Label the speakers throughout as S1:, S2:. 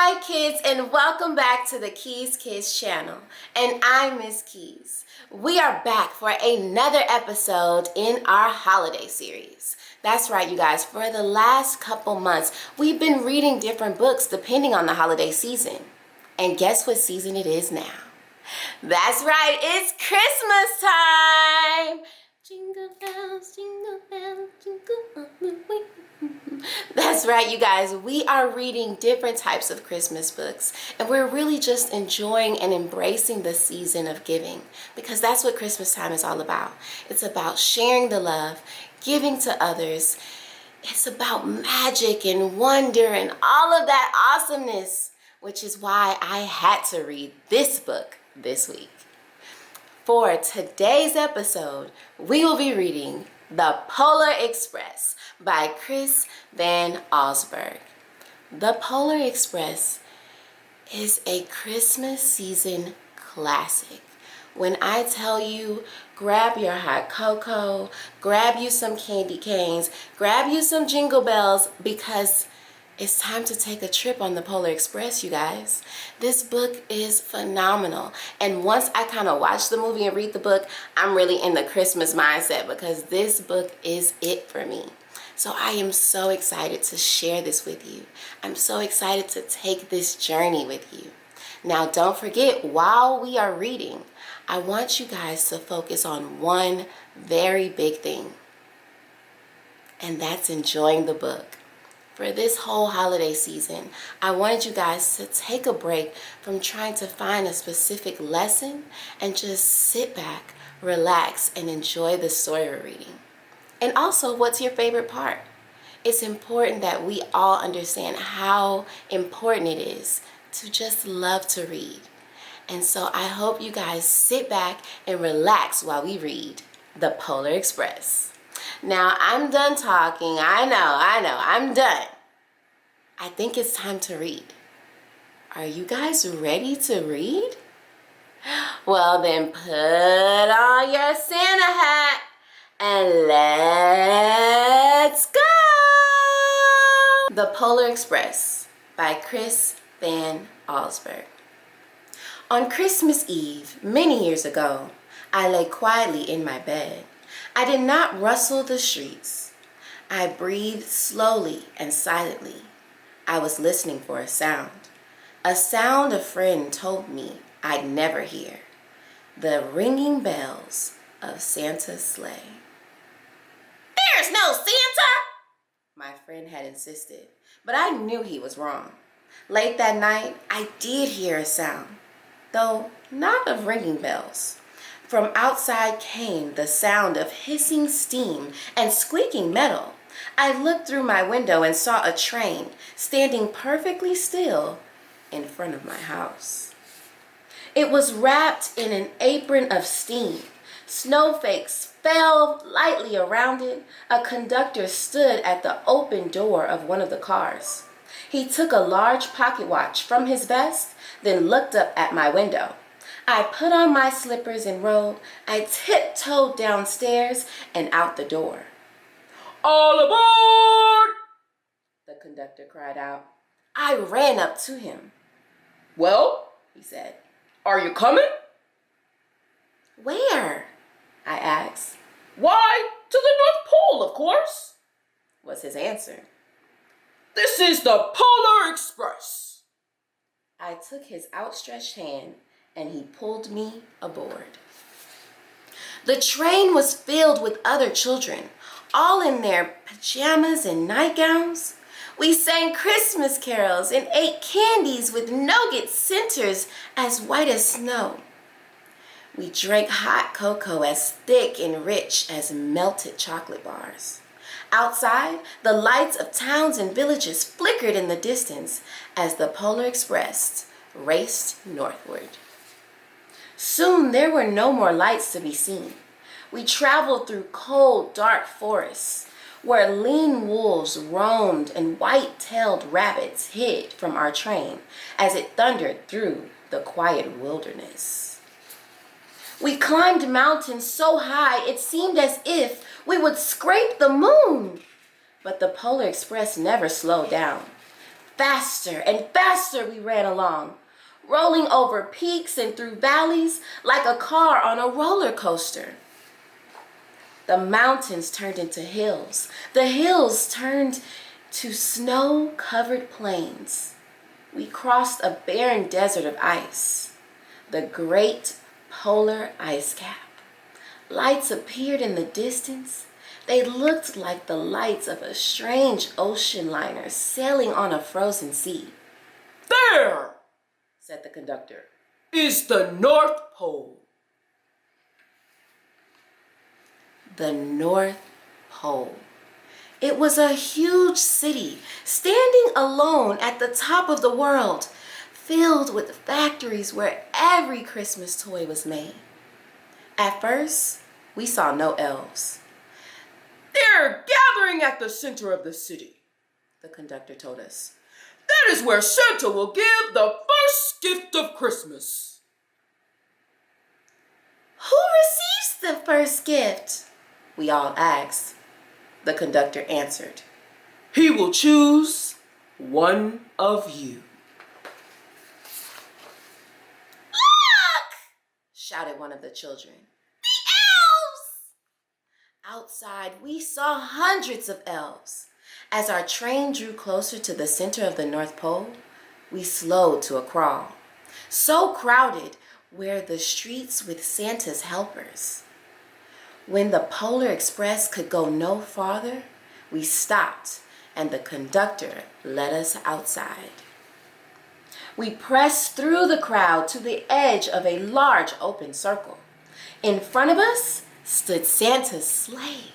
S1: Hi kids, and welcome back to the Keys Kids channel. And I'm Miss Keys. We are back for another episode in our holiday series. That's right, you guys. For the last couple months, we've been reading different books depending on the holiday season. And guess what season it is now? That's right, it's Christmas time! Jingle bells, jingle all the way. That's right, you guys. We are reading different types of Christmas books, and we're really just enjoying and embracing the season of giving, because that's what Christmas time is all about. It's about sharing the love, giving to others. It's about magic and wonder and all of that awesomeness, which is why I had to read this book this week. For today's episode, we will be reading The Polar Express by Chris Van Allsburg. The Polar Express is a Christmas season classic. When I tell you, grab your hot cocoa, grab you some candy canes, grab you some jingle bells, because it's time to take a trip on the Polar Express, you guys. This book is phenomenal. And once I kind of watch the movie and read the book, I'm really in the Christmas mindset because this book is it for me. So I am so excited to share this with you. I'm so excited to take this journey with you. Now, don't forget, while we are reading, I want you guys to focus on one very big thing, and that's enjoying the book. For this whole holiday season, I wanted you guys to take a break from trying to find a specific lesson and just sit back, relax, and enjoy the story we're reading. And also, what's your favorite part? It's important that we all understand how important it is to just love to read. And so I hope you guys sit back and relax while we read The Polar Express. Now, I'm done talking. I know, I'm done. I think it's time to read. Are you guys ready to read? Well, then put on your Santa hat and let's go! The Polar Express by Chris Van Allsburg. On Christmas Eve, many years ago, I lay quietly in my bed. I did not rustle the streets. I breathed slowly and silently. I was listening for a sound a friend told me I'd never hear, the ringing bells of Santa's sleigh. There's no Santa, my friend had insisted, but I knew he was wrong. Late that night, I did hear a sound, though not of ringing bells. From outside came the sound of hissing steam and squeaking metal. I looked through my window and saw a train standing perfectly still in front of my house. It was wrapped in an apron of steam. Snowflakes fell lightly around it. A conductor stood at the open door of one of the cars. He took a large pocket watch from his vest, then looked up at my window. I put on my slippers and robe. I tiptoed downstairs and out the door. All aboard! The conductor cried out. I ran up to him. Well, he said, are you coming? Where? I asked. Why, to the North Pole, of course, was his answer. This is the Polar Express. I took his outstretched hand and he pulled me aboard. The train was filled with other children, all in their pajamas and nightgowns. We sang Christmas carols and ate candies with nougat centers as white as snow. We drank hot cocoa as thick and rich as melted chocolate bars. Outside, the lights of towns and villages flickered in the distance as the Polar Express raced northward. Soon there were no more lights to be seen. We traveled through cold, dark forests where lean wolves roamed and white-tailed rabbits hid from our train as it thundered through the quiet wilderness. We climbed mountains so high it seemed as if we would scrape the moon. But the Polar Express never slowed down. Faster and faster we ran along, rolling over peaks and through valleys like a car on a roller coaster. The mountains turned into hills. The hills turned to snow-covered plains. We crossed a barren desert of ice, the great polar ice cap. Lights appeared in the distance. They looked like the lights of a strange ocean liner sailing on a frozen sea.
S2: "There," said the conductor, "is the North Pole."
S1: The North Pole. It was a huge city, standing alone at the top of the world, filled with factories where every Christmas toy was made. At first, we saw no elves.
S2: "They're gathering at the center of the city,"
S1: the conductor told us.
S2: "That is where Santa will give the first gift of Christmas."
S1: Who receives the first gift? We all asked. The conductor answered.
S2: "He will choose one of you."
S1: Look! Shouted one of the children. The elves! Outside, we saw hundreds of elves. As our train drew closer to the center of the North Pole, we slowed to a crawl. So crowded were the streets with Santa's helpers. When the Polar Express could go no farther, we stopped and the conductor led us outside. We pressed through the crowd to the edge of a large open circle. In front of us stood Santa's sleigh.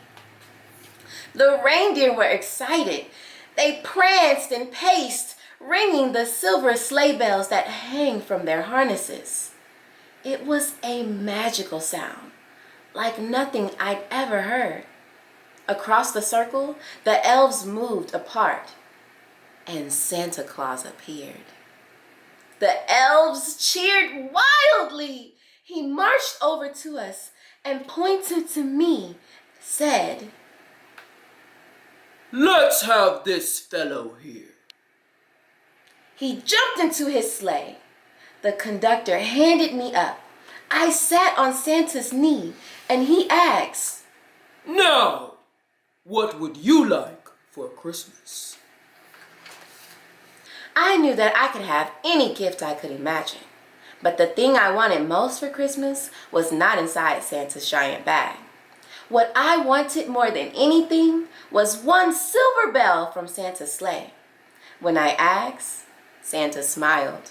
S1: The reindeer were excited. They pranced and paced, ringing the silver sleigh bells that hang from their harnesses. It was a magical sound, like nothing I'd ever heard. Across the circle, the elves moved apart, and Santa Claus appeared. The elves cheered wildly. He marched over to us and pointed to me, said,
S2: "Let's have this fellow here."
S1: He jumped into his sleigh. The conductor handed me up. I sat on Santa's knee, and he asked,
S2: "Now, what would you like for Christmas?"
S1: I knew that I could have any gift I could imagine, but the thing I wanted most for Christmas was not inside Santa's giant bag. What I wanted more than anything was one silver bell from Santa's sleigh. When I asked, Santa smiled.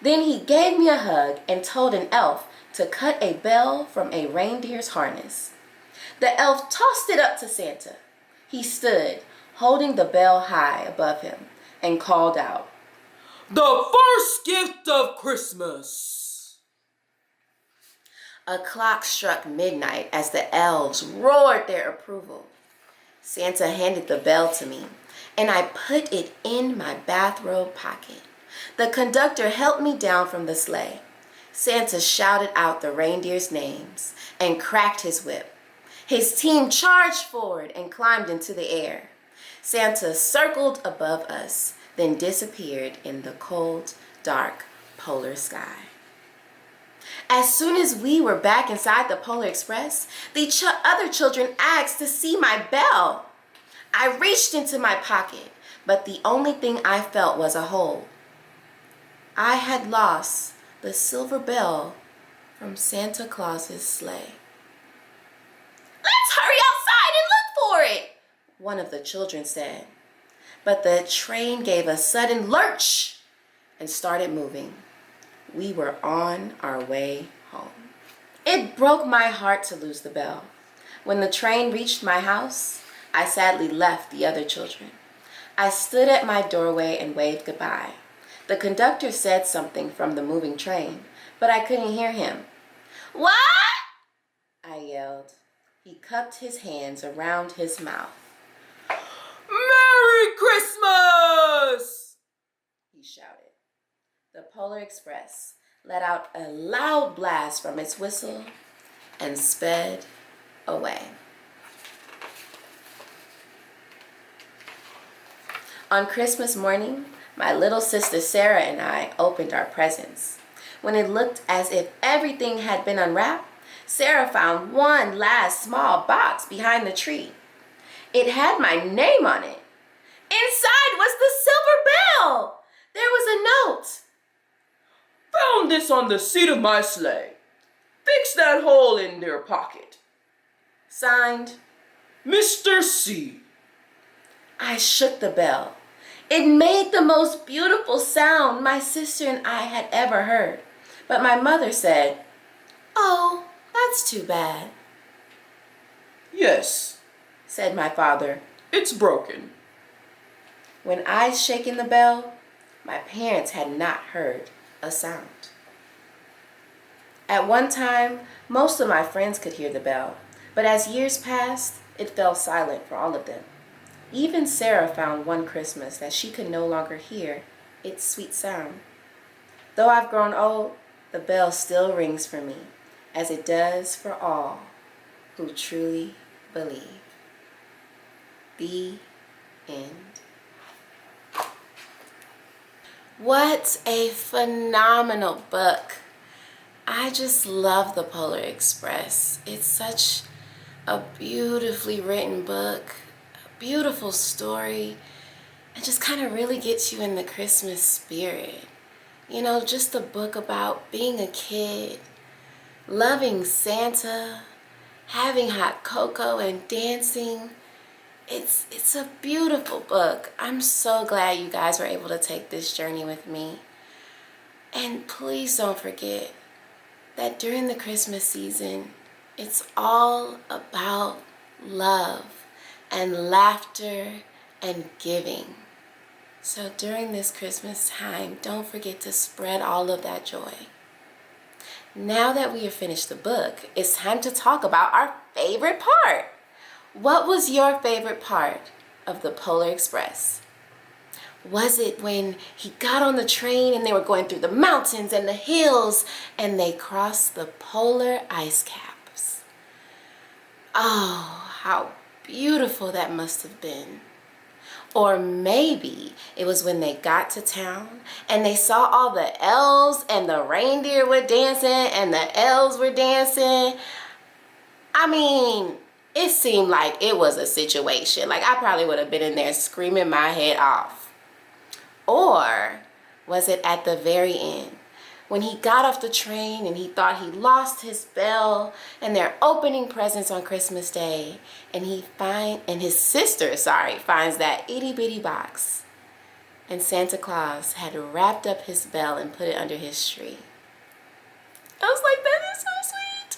S1: Then he gave me a hug and told an elf to cut a bell from a reindeer's harness. The elf tossed it up to Santa. He stood, holding the bell high above him, and called out,
S2: "The first gift of Christmas."
S1: A clock struck midnight as the elves roared their approval. Santa handed the bell to me, and I put it in my bathrobe pocket. The conductor helped me down from the sleigh. Santa shouted out the reindeers' names and cracked his whip. His team charged forward and climbed into the air. Santa circled above us, then disappeared in the cold, dark polar sky. As soon as we were back inside the Polar Express, the other children asked to see my bell. I reached into my pocket, but the only thing I felt was a hole. I had lost the silver bell from Santa Claus's sleigh. Let's hurry outside and look for it, one of the children said. But the train gave a sudden lurch and started moving. We were on our way home. It broke my heart to lose the bell. When the train reached my house, I sadly left the other children. I stood at my doorway and waved goodbye. The conductor said something from the moving train, but I couldn't hear him. "What?" I yelled. He cupped his hands around his mouth.
S2: "Merry Christmas!"
S1: he shouted. The Polar Express let out a loud blast from its whistle and sped away. On Christmas morning, My little sister Sarah and I opened our presents. When it looked as if everything had been unwrapped, Sarah found one last small box behind the tree. It had my name on it. Inside was the silver bell. There was a note.
S2: Found this on the seat of my sleigh. Fix that hole in their pocket.
S1: Signed,
S2: Mr. C.
S1: I shook the bell. It made the most beautiful sound my sister and I had ever heard. But my mother said, "Oh, that's too bad."
S2: Yes,
S1: said my father.
S2: it's broken.
S1: When I'd shaken the bell, my parents had not heard a sound. At one time, most of my friends could hear the bell, but as years passed, it fell silent for all of them. Even Sarah found one Christmas that she could no longer hear its sweet sound. Though I've grown old, the bell still rings for me, as it does for all who truly believe. The end. What a phenomenal book. I just love The Polar Express. It's such a beautifully written book, a beautiful story. It just kind of really gets you in the Christmas spirit. You know, just a book about being a kid, loving Santa, having hot cocoa and dancing. It's a beautiful book. I'm so glad you guys were able to take this journey with me. And please don't forget that during the Christmas season, it's all about love and laughter and giving. So during this Christmas time, don't forget to spread all of that joy. Now that we have finished the book, it's time to talk about our favorite part. What was your favorite part of the Polar Express? Was it when he got on the train and they were going through the mountains and the hills and they crossed the polar ice caps? Oh, how beautiful that must have been. Or maybe it was when they got to town and they saw all the elves and the reindeer were dancing and the elves were dancing. I mean, it seemed like it was a situation. Like I probably would have been in there screaming my head off. Or was it at the very end when he got off the train and he thought he lost his bell and they're opening presents on Christmas Day and his sister finds that itty bitty box and Santa Claus had wrapped up his bell and put it under his tree. I was like, that is so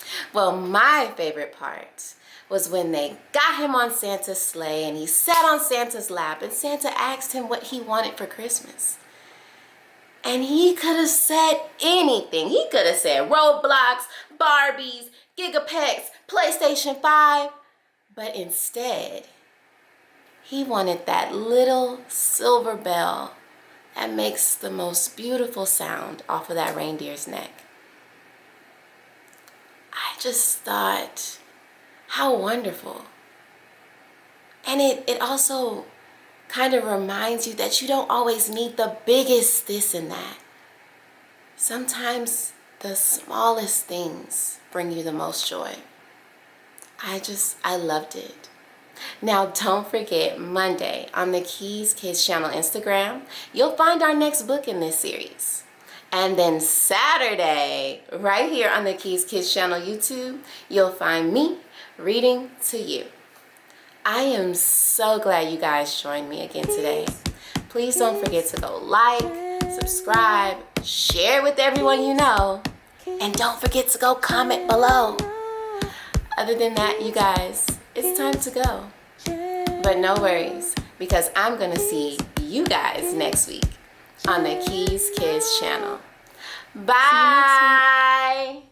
S1: sweet. Well, my favorite part was when they got him on Santa's sleigh and he sat on Santa's lap and Santa asked him what he wanted for Christmas. And he could have said anything. He could have said Roblox, Barbies, Gigapets, PlayStation 5. But instead, he wanted that little silver bell that makes the most beautiful sound off of that reindeer's neck. I just thought, how wonderful. And it also kind of reminds you that you don't always need the biggest this and that. Sometimes the smallest things bring you the most joy. I loved it. Now don't forget, Monday on the KeysKidsChannel Instagram, you'll find our next book in this series. And then Saturday, right here on the KeysKidsChannel YouTube, you'll find me reading to you. I am so glad you guys joined me again today. Please don't forget to go like, subscribe, share with everyone you know, and don't forget to go comment below. Other than that, you guys, it's time to go. But no worries, because I'm going to see you guys next week on the Keys Kids channel. Bye!